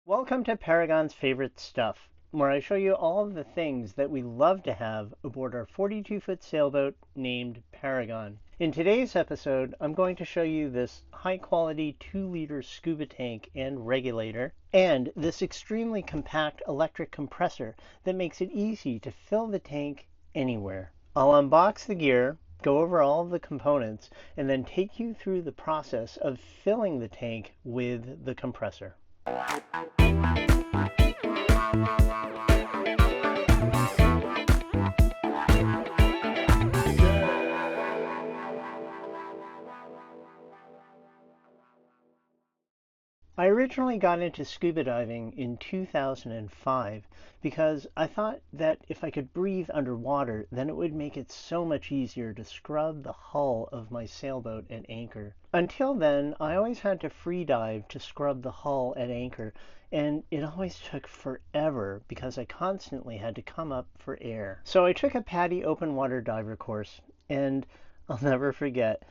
Welcome to Paragon's Favorite Stuff, where I show you all of the things that we love to have aboard our 42-foot sailboat named Paragon. In today's episode, I'm going to show you this high-quality 2-liter scuba tank and regulator, and this extremely compact electric compressor that makes it easy to fill the tank anywhere. I'll unbox the gear, go over all of the components, and then take you through the process of filling the tank with the compressor. I originally got into scuba diving in 2005 because I thought that if I could breathe underwater, then it would make it so much easier to scrub the hull of my sailboat at anchor. Until then, I always had to free dive to scrub the hull at anchor, and it always took forever because I constantly had to come up for air. So I took a PADI open water diver course, and I'll never forget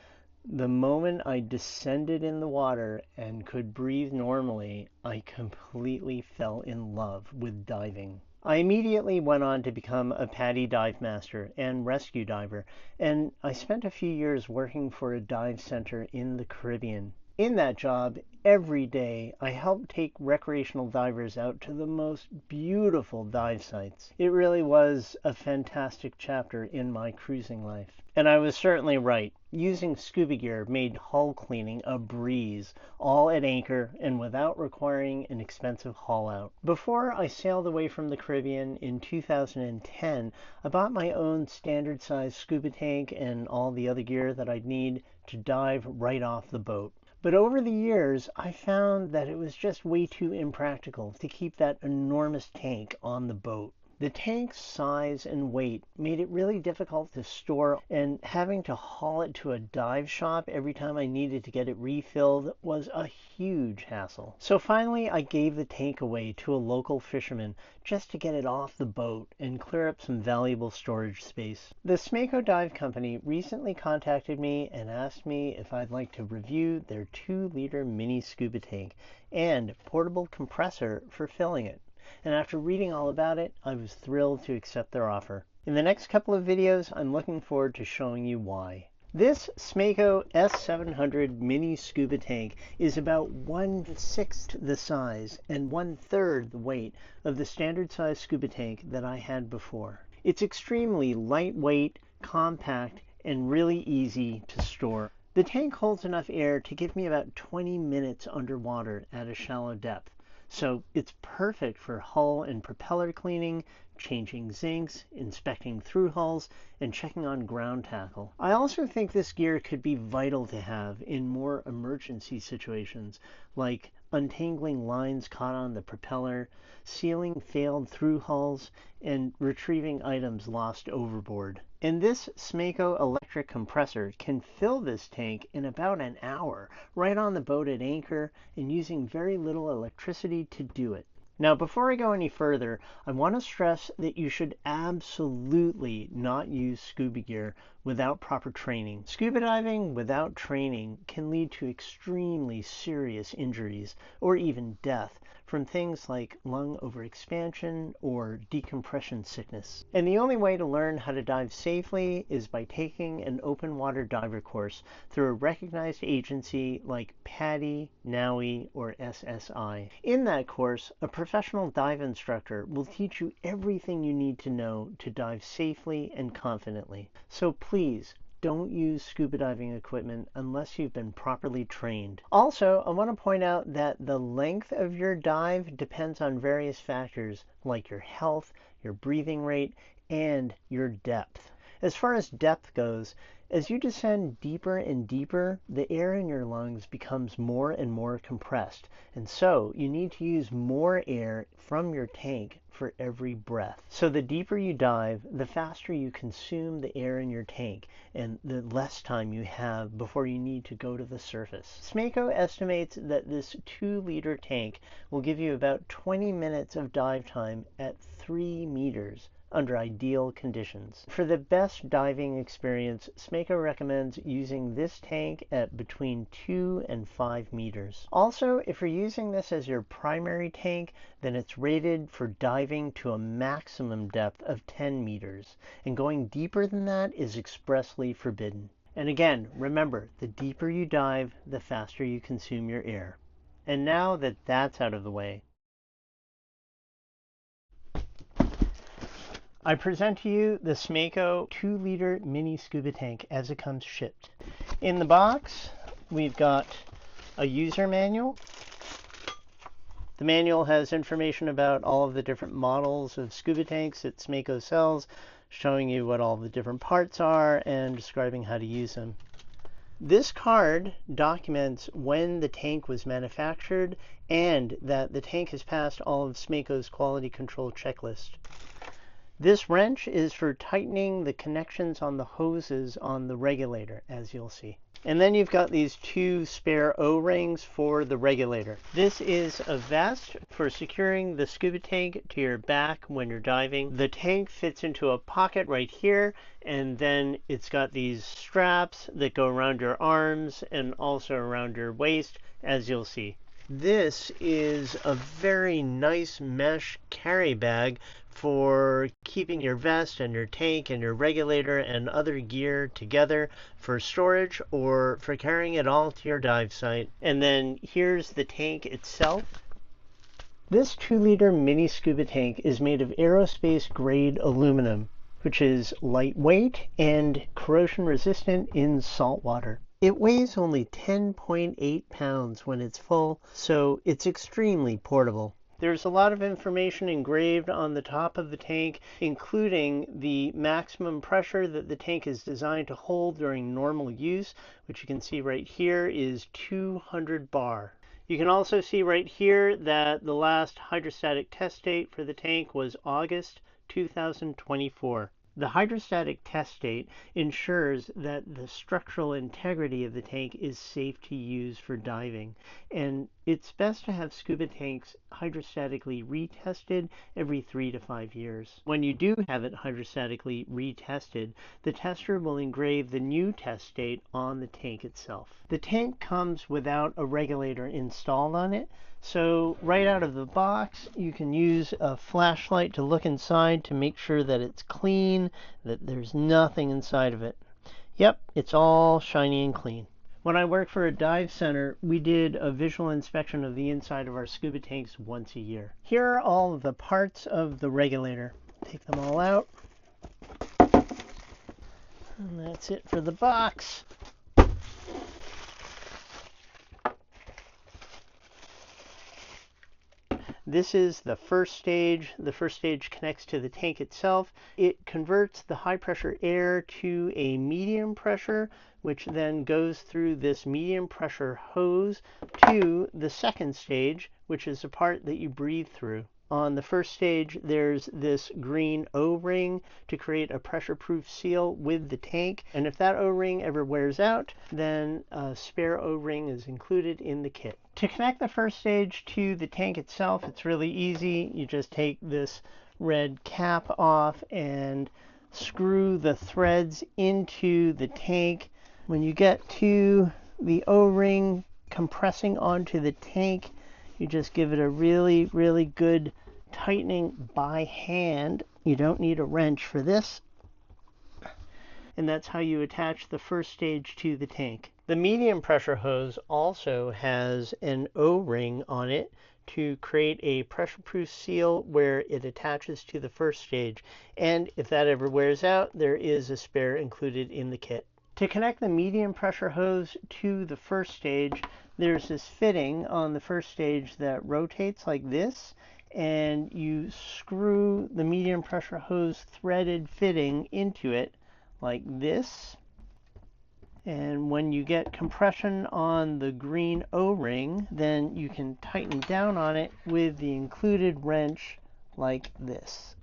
the moment I descended in the water and could breathe normally, I completely fell in love with diving. I immediately went on to become a PADI dive master and rescue diver, and I spent a few years working for a dive center in the Caribbean. In that job, every day I helped take recreational divers out to the most beautiful dive sites. It really was a fantastic chapter in my cruising life. And I was certainly right. Using scuba gear made hull cleaning a breeze, all at anchor and without requiring an expensive haul out. Before I sailed away from the Caribbean in 2010, I bought my own standard size scuba tank and all the other gear that I'd need to dive right off the boat. But over the years, I found that it was just way too impractical to keep that enormous tank on the boat. The tank's size and weight made it really difficult to store, and having to haul it to a dive shop every time I needed to get it refilled was a huge hassle. So finally, I gave the tank away to a local fisherman just to get it off the boat and clear up some valuable storage space. The Smaco Dive Company recently contacted me and asked me if I'd like to review their 2-liter mini scuba tank and portable compressor for filling it. And after reading all about it, I was thrilled to accept their offer. In the next couple of videos, I'm looking forward to showing you why. This Smaco S700 mini scuba tank is about 1/6 the size and 1/3 the weight of the standard size scuba tank that I had before. It's extremely lightweight, compact, and really easy to store. The tank holds enough air to give me about 20 minutes underwater at a shallow depth. So it's perfect for hull and propeller cleaning, changing zincs, inspecting through hulls, and checking on ground tackle. I also think this gear could be vital to have in more emergency situations, like untangling lines caught on the propeller, sealing failed through hulls, and retrieving items lost overboard. And this Smaco electric compressor can fill this tank in about an hour, right on the boat at anchor, and using very little electricity to do it. Now, before I go any further, I want to stress that you should absolutely not use scuba gear without proper training. Scuba diving without training can lead to extremely serious injuries or even death from things like lung overexpansion or decompression sickness. And the only way to learn how to dive safely is by taking an open water diver course through a recognized agency like PADI, NAUI, or SSI. In that course, a professional dive instructor will teach you everything you need to know to dive safely and confidently. So please, don't use scuba diving equipment unless you've been properly trained. Also, I want to point out that the length of your dive depends on various factors like your health, your breathing rate, and your depth. As far as depth goes, as you descend deeper and deeper, the air in your lungs becomes more and more compressed, and so you need to use more air from your tank for every breath. So the deeper you dive, the faster you consume the air in your tank, and the less time you have before you need to go to the surface. Smaco estimates that this 2-liter tank will give you about 20 minutes of dive time at 3 meters. under ideal conditions. For the best diving experience, Smaco recommends using this tank at between 2 and 5 meters. Also, if you're using this as your primary tank, then it's rated for diving to a maximum depth of 10 meters, and going deeper than that is expressly forbidden. And again, remember, the deeper you dive, the faster you consume your air. And now that that's out of the way, I present to you the Smaco 2-liter Mini Scuba Tank as it comes shipped. In the box, we've got a user manual. The manual has information about all of the different models of scuba tanks that Smaco sells, showing you what all the different parts are and describing how to use them. This card documents when the tank was manufactured and that the tank has passed all of Smaco's quality control checklist. This wrench is for tightening the connections on the hoses on the regulator, as you'll see. And then you've got these 2 spare O-rings for the regulator. This is a vest for securing the scuba tank to your back when you're diving. The tank fits into a pocket right here, and then it's got these straps that go around your arms and also around your waist, as you'll see. This is a very nice mesh carry bag for keeping your vest and your tank and your regulator and other gear together for storage or for carrying it all to your dive site. And then here's the tank itself. This 2-liter Mini Scuba Tank is made of aerospace grade aluminum, which is lightweight and corrosion resistant in salt water. It weighs only 10.8 pounds when it's full, so it's extremely portable. There's a lot of information engraved on the top of the tank, including the maximum pressure that the tank is designed to hold during normal use, which you can see right here is 200 bar. You can also see right here that the last hydrostatic test date for the tank was August 2024. The hydrostatic test date ensures that the structural integrity of the tank is safe to use for diving, and it's best to have scuba tanks hydrostatically retested every 3 to 5 years. When you do have it hydrostatically retested, the tester will engrave the new test date on the tank itself. The tank comes without a regulator installed on it, so right out of the box, you can use a flashlight to look inside to make sure that it's clean, that there's nothing inside of it. Yep, it's all shiny and clean. When I worked for a dive center, we did a visual inspection of the inside of our scuba tanks once a year. Here are all of the parts of the regulator. Take them all out. And that's it for the box. This is the first stage. The first stage connects to the tank itself. It converts the high pressure air to a medium pressure, which then goes through this medium pressure hose to the second stage, which is the part that you breathe through. On the first stage, there's this green O-ring to create a pressure-proof seal with the tank. And if that O-ring ever wears out, then a spare O-ring is included in the kit. To connect the first stage to the tank itself, it's really easy. You just take this red cap off and screw the threads into the tank. When you get to the O-ring compressing onto the tank, you just give it a really, really good tightening by hand. You don't need a wrench for this. And that's how you attach the first stage to the tank. The medium pressure hose also has an O-ring on it to create a pressure-proof seal where it attaches to the first stage. And if that ever wears out, there is a spare included in the kit. To connect the medium pressure hose to the first stage, there's this fitting on the first stage that rotates like this, and you screw the medium pressure hose threaded fitting into it like this. And when you get compression on the green O-ring, then you can tighten down on it with the included wrench like this.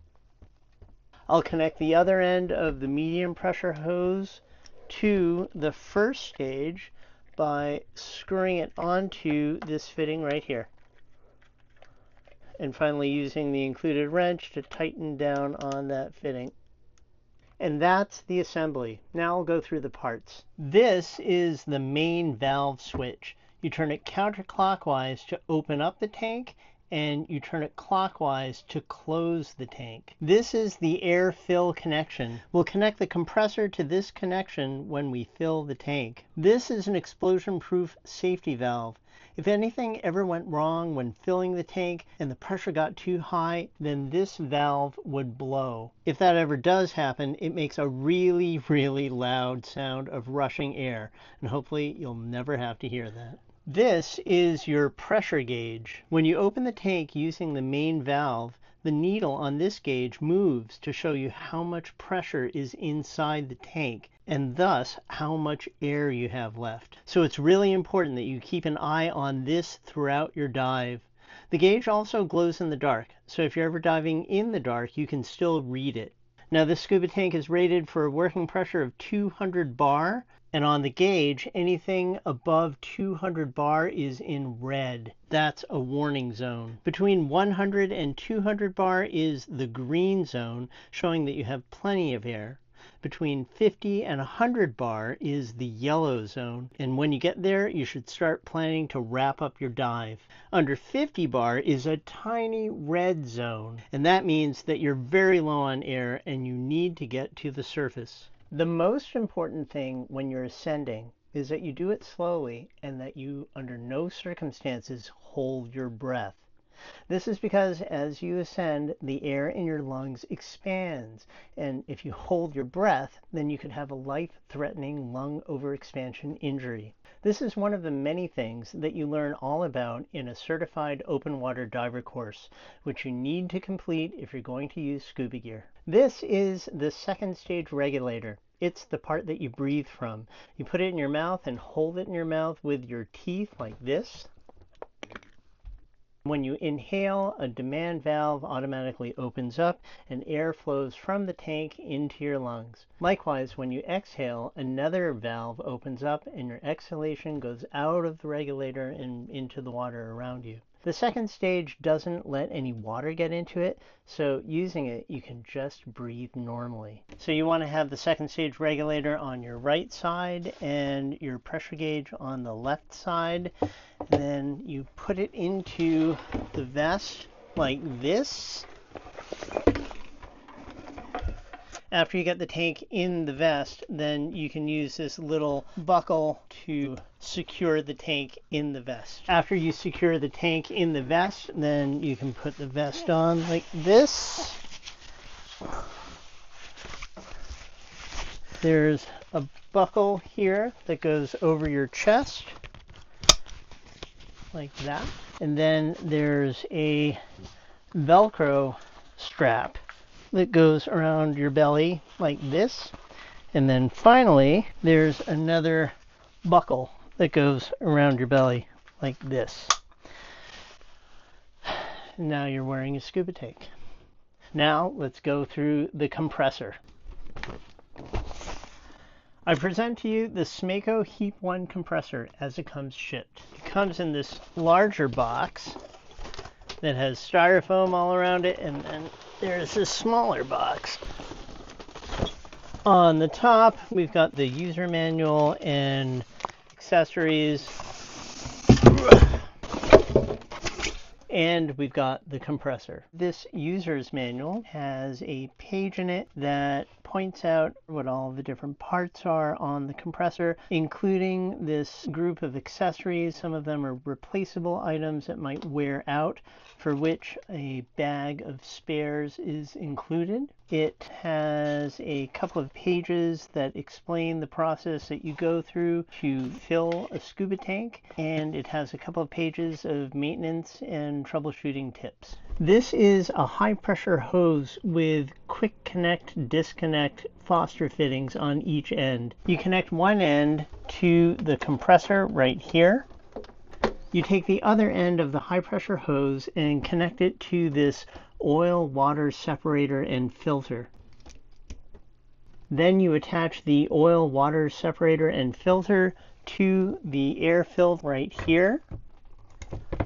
I'll connect the other end of the medium pressure hose to the first stage by screwing it onto this fitting right here. and finally using the included wrench to tighten down on that fitting. And that's the assembly. Now I'll go through the parts. This is the main valve switch. You turn it counterclockwise to open up the tank, and you turn it clockwise to close the tank. This is the air fill connection. We'll connect the compressor to this connection when we fill the tank. This is an explosion-proof safety valve. If anything ever went wrong when filling the tank and the pressure got too high, then this valve would blow. If that ever does happen, it makes a really, really loud sound of rushing air, and hopefully you'll never have to hear that. This is your pressure gauge. When you open the tank using the main valve, the needle on this gauge moves to show you how much pressure is inside the tank, and thus how much air you have left. So it's really important that you keep an eye on this throughout your dive. The gauge also glows in the dark, so if you're ever diving in the dark, you can still read it. Now this scuba tank is rated for a working pressure of 200 bar, and on the gauge, anything above 200 bar is in red. That's a warning zone. Between 100 and 200 bar is the green zone, showing that you have plenty of air. Between 50 and 100 bar is the yellow zone, and when you get there, you should start planning to wrap up your dive. Under 50 bar is a tiny red zone, and that means that you're very low on air and you need to get to the surface. The most important thing when you're ascending is that you do it slowly and that you, under no circumstances, hold your breath. This is because as you ascend, the air in your lungs expands, and if you hold your breath, then you could have a life-threatening lung overexpansion injury. This is one of the many things that you learn all about in a certified open water diver course, which you need to complete if you're going to use scuba gear. This is the second stage regulator. It's the part that you breathe from. You put it in your mouth and hold it in your mouth with your teeth like this. When you inhale, a demand valve automatically opens up and air flows from the tank into your lungs. Likewise, when you exhale, another valve opens up and your exhalation goes out of the regulator and into the water around you. The second stage doesn't let any water get into it, so using it, you can just breathe normally. So you want to have the second stage regulator on your right side and your pressure gauge on the left side. And then you put it into the vest like this. After you get the tank in the vest, then you can use this little buckle to secure the tank in the vest. After you secure the tank in the vest, then you can put the vest on like this. There's a buckle here that goes over your chest, like that. And then there's a Velcro strap that goes around your belly like this. And then finally, there's another buckle that goes around your belly like this. Now you're wearing a scuba tank. Now let's go through the compressor. I present to you the Smaco HEAP 1 compressor as it comes shipped. It comes in this larger box that has styrofoam all around it, and then there's this smaller box. On the top, we've got the user manual and accessories, and we've got the compressor. This user's manual has a page in it that points out what all the different parts are on the compressor, including this group of accessories. Some of them are replaceable items that might wear out, for which a bag of spares is included. It has a couple of pages that explain the process that you go through to fill a scuba tank, and it has a couple of pages of maintenance and troubleshooting tips. This is a high pressure hose with quick connect, disconnect Foster fittings on each end. You connect one end to the compressor right here. You take the other end of the high pressure hose and connect it to this oil water separator and filter. Then you attach the oil water separator and filter to the air filter right here.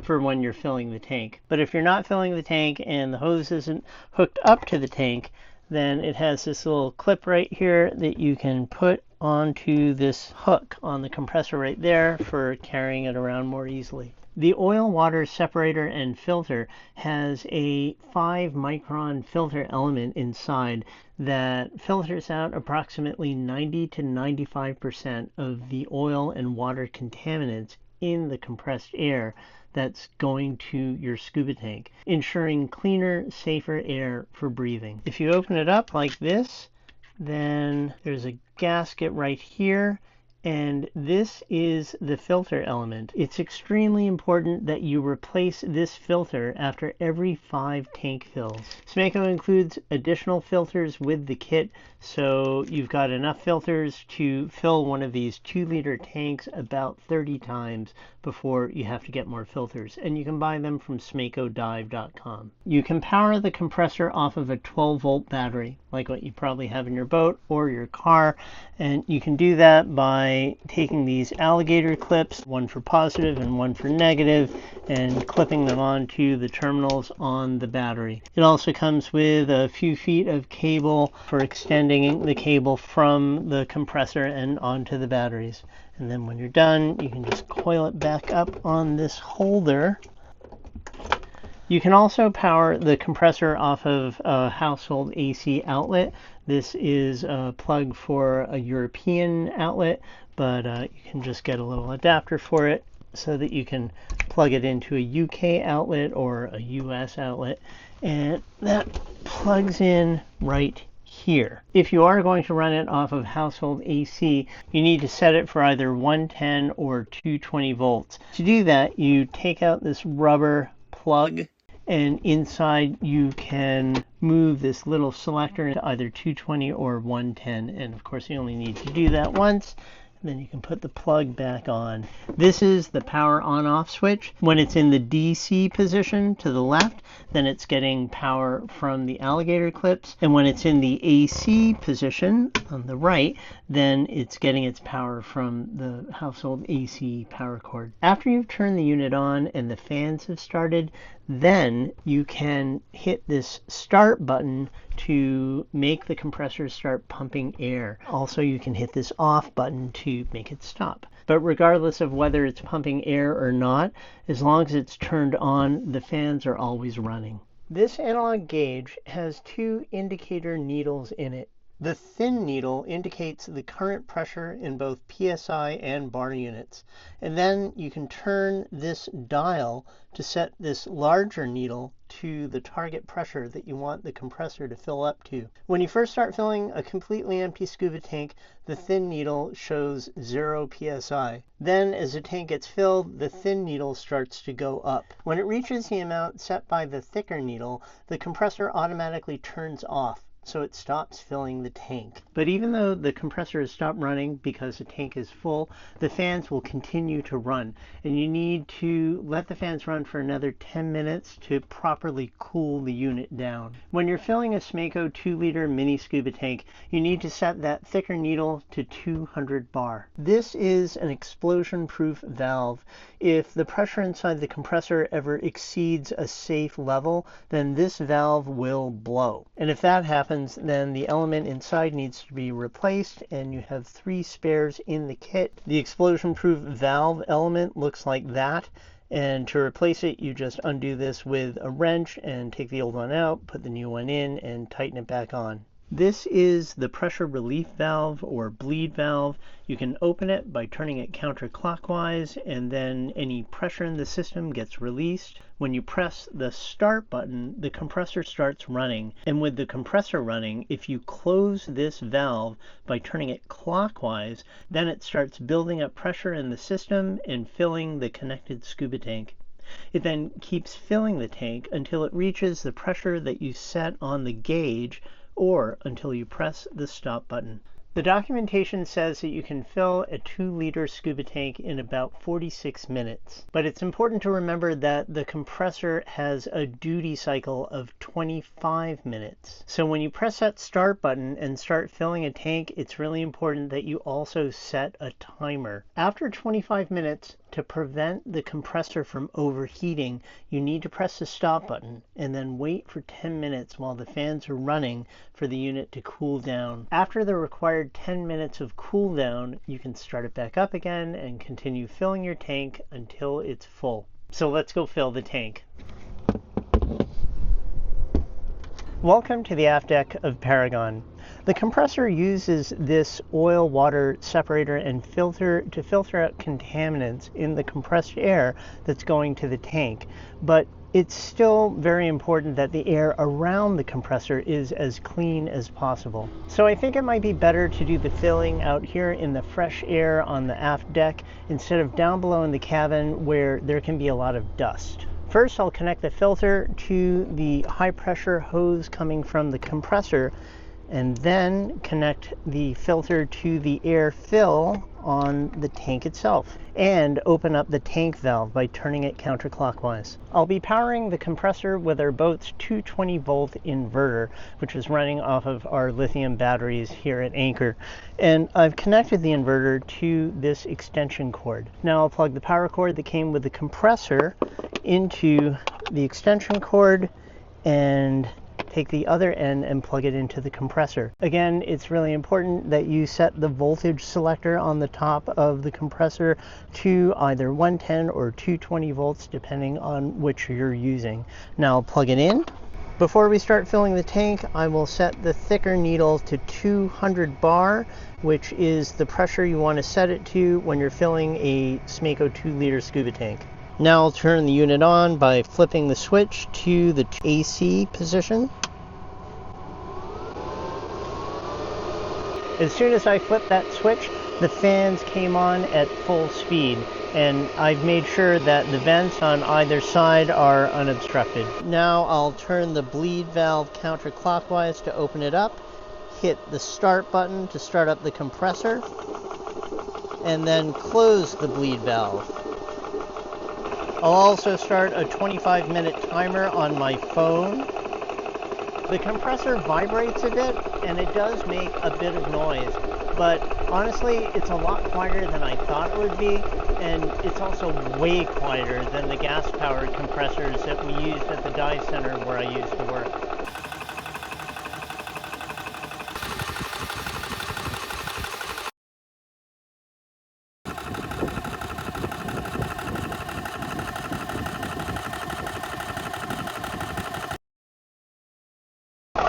for when you're filling the tank. But if you're not filling the tank and the hose isn't hooked up to the tank, then it has this little clip right here that you can put onto this hook on the compressor right there for carrying it around more easily. The oil water separator and filter has a 5-micron filter element inside that filters out approximately 90 to 95% of the oil and water contaminants in the compressed air that's going to your scuba tank, ensuring cleaner, safer air for breathing. If you open it up like this, then there's a gasket right here, and this is the filter element. It's extremely important that you replace this filter after every 5 tank fills. Smaco includes additional filters with the kit, so you've got enough filters to fill one of these 2-liter tanks about 30 times before you have to get more filters, and you can buy them from smacodive.com. You can power the compressor off of a 12-volt battery, like what you probably have in your boat or your car, and you can do that by taking these alligator clips, one for positive and one for negative, and clipping them onto the terminals on the battery. It also comes with a few feet of cable for extending the cable from the compressor and onto the batteries. And then when you're done, you can just coil it back up on this holder. You can also power the compressor off of a household AC outlet. This is a plug for a European outlet, but you can just get a little adapter for it so that you can plug it into a UK outlet or a US outlet. And that plugs in right here. If you are going to run it off of household AC, you need to set it for either 110 or 220 volts. To do that, you take out this rubber plug, and inside you can move this little selector into either 220 or 110. And of course, you only need to do that once. Then you can put the plug back on. This is the power on-off switch. When it's in the DC position to the left, then it's getting power from the alligator clips. And when it's in the AC position on the right, then it's getting its power from the household AC power cord. After you've turned the unit on and the fans have started, then you can hit this start button to make the compressor start pumping air. Also, you can hit this off button to make it stop. But regardless of whether it's pumping air or not, as long as it's turned on, the fans are always running. This analog gauge has 2 indicator needles in it. The thin needle indicates the current pressure in both PSI and bar units. And then you can turn this dial to set this larger needle to the target pressure that you want the compressor to fill up to. When you first start filling a completely empty scuba tank, the thin needle shows 0 PSI. Then as the tank gets filled, the thin needle starts to go up. When it reaches the amount set by the thicker needle, the compressor automatically turns off, so it stops filling the tank. But even though the compressor has stopped running because the tank is full, the fans will continue to run. And you need to let the fans run for another 10 minutes to properly cool the unit down. When you're filling a Smaco 2-liter mini scuba tank, you need to set that thicker needle to 200 bar. This is an explosion-proof valve. If the pressure inside the compressor ever exceeds a safe level, then this valve will blow. And if that happens, then the element inside needs to be replaced, and you have 3 spares in the kit. The explosion-proof valve element looks like that, and to replace it, you just undo this with a wrench and take the old one out, put the new one in, and tighten it back on. This is the pressure relief valve or bleed valve. You can open it by turning it counterclockwise, and then any pressure in the system gets released. When you press the start button, the compressor starts running. And with the compressor running, if you close this valve by turning it clockwise, then it starts building up pressure in the system and filling the connected scuba tank. It then keeps filling the tank until it reaches the pressure that you set on the gauge, or until you press the stop button. The documentation says that you can fill a 2-liter scuba tank in about 46 minutes. But it's important to remember that the compressor has a duty cycle of 25 minutes. So when you press that start button and start filling a tank, it's really important that you also set a timer. After 25 minutes, To prevent the compressor from overheating, you need to press the stop button and then wait for 10 minutes while the fans are running for the unit to cool down. After the required 10 minutes of cool down, you can start it back up again and continue filling your tank until it's full. So let's go fill the tank. Welcome to the aft deck of Paragon. The compressor uses this oil-water separator and filter to filter out contaminants in the compressed air that's going to the tank. But it's still very important that the air around the compressor is as clean as possible. So I think it might be better to do the filling out here in the fresh air on the aft deck instead of down below in the cabin where there can be a lot of dust. First, I'll connect the filter to the high pressure hose coming from the compressor, and then connect the filter to the air fill on the tank itself, and open up the tank valve by turning it counterclockwise. I'll be powering the compressor with our boat's 220-volt inverter, which is running off of our lithium batteries here at Anchor. And I've connected the inverter to this extension cord. Now I'll plug the power cord that came with the compressor into the extension cord and take the other end and plug it into the compressor. Again, it's really important that you set the voltage selector on the top of the compressor to either 110 or 220 volts depending on which you're using. Now I'll plug it in. Before we start filling the tank, I will set the thicker needle to 200 bar, which is the pressure you want to set it to when you're filling a Smaco 2-liter scuba tank. Now I'll turn the unit on by flipping the switch to the AC position. As soon as I flipped that switch, the fans came on at full speed, and I've made sure that the vents on either side are unobstructed. Now I'll turn the bleed valve counterclockwise to open it up, hit the start button to start up the compressor, and then close the bleed valve. I'll also start a 25-minute timer on my phone. The compressor vibrates a bit, and it does make a bit of noise, but honestly, it's a lot quieter than I thought it would be, and it's also way quieter than the gas-powered compressors that we used at the dive center where I used to work.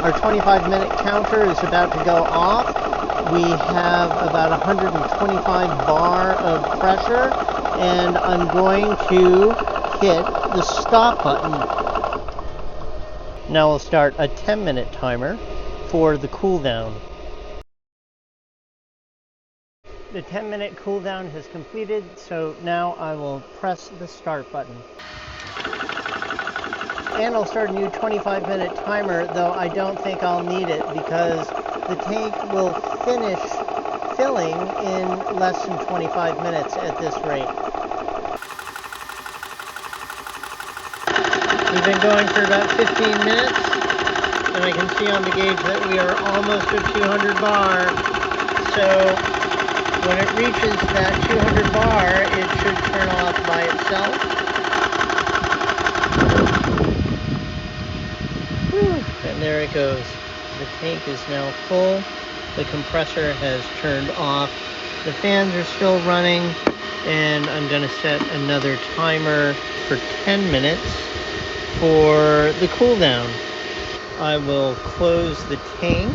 Our 25-minute counter is about to go off. We have about 125 bar of pressure, and I'm going to hit the stop button. Now we'll start a 10-minute timer for the cool down. The 10-minute cool down has completed, so now I will press the start button. And I'll start a new 25-minute timer, though I don't think I'll need it because the tank will finish filling in less than 25 minutes at this rate. We've been going for about 15 minutes, and I can see on the gauge that we are almost at 200 bar. So when it reaches that 200 bar, it should turn off by itself. And there it goes. The tank is now full. The compressor has turned off. The fans are still running, and I'm going to set another timer for 10 minutes for the cool down. I will close the tank.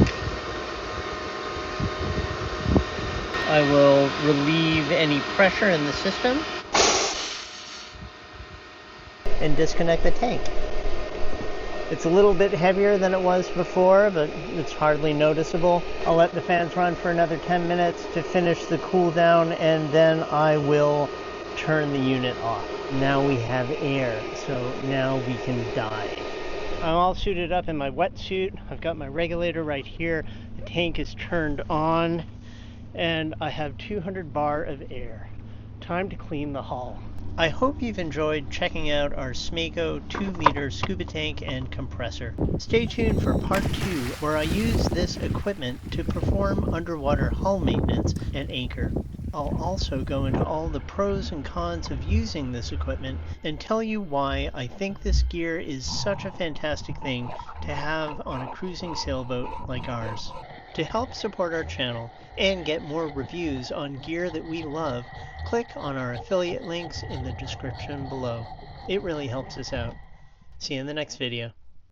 I will relieve any pressure in the system and disconnect the tank. It's a little bit heavier than it was before, but it's hardly noticeable. I'll let the fans run for another 10 minutes to finish the cool down, and then I will turn the unit off. Now we have air, so now we can dive. I'm all suited up in my wetsuit. I've got my regulator right here. The tank is turned on, and I have 200 bar of air. Time to clean the hull. I hope you've enjoyed checking out our Smaco 2-liter scuba tank and compressor. Stay tuned for part 2, where I use this equipment to perform underwater hull maintenance at Anchor. I'll also go into all the pros and cons of using this equipment and tell you why I think this gear is such a fantastic thing to have on a cruising sailboat like ours. To help support our channel and get more reviews on gear that we love, click on our affiliate links in the description below. It really helps us out. See you in the next video.